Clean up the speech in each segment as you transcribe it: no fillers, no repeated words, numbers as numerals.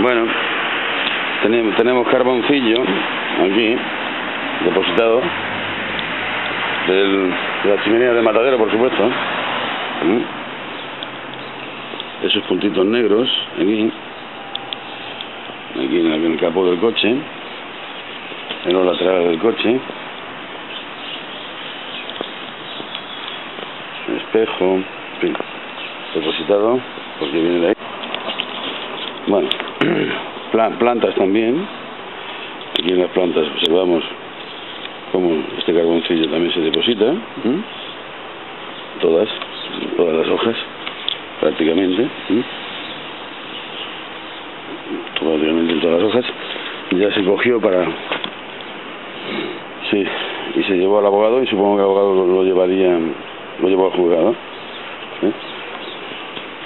Bueno, tenemos carboncillo aquí depositado de la chimenea del matadero, por supuesto. Esos puntitos negros aquí en el capó del coche, en los laterales del coche, el espejo, en fin, depositado porque viene de ahí. Bueno, plantas también. Aquí en las plantas observamos cómo este carboncillo también se deposita. Todas las hojas, prácticamente. Prácticamente en todas las hojas. Ya se cogió para... Sí, y se llevó al abogado, y supongo que el abogado lo llevó al juzgado.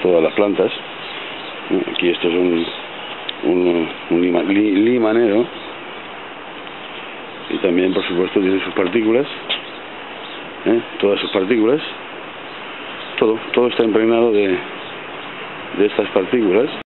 Todas las plantas. Aquí esto es un limanero, y también, por supuesto, tiene sus partículas, todas sus partículas, todo está impregnado de estas partículas.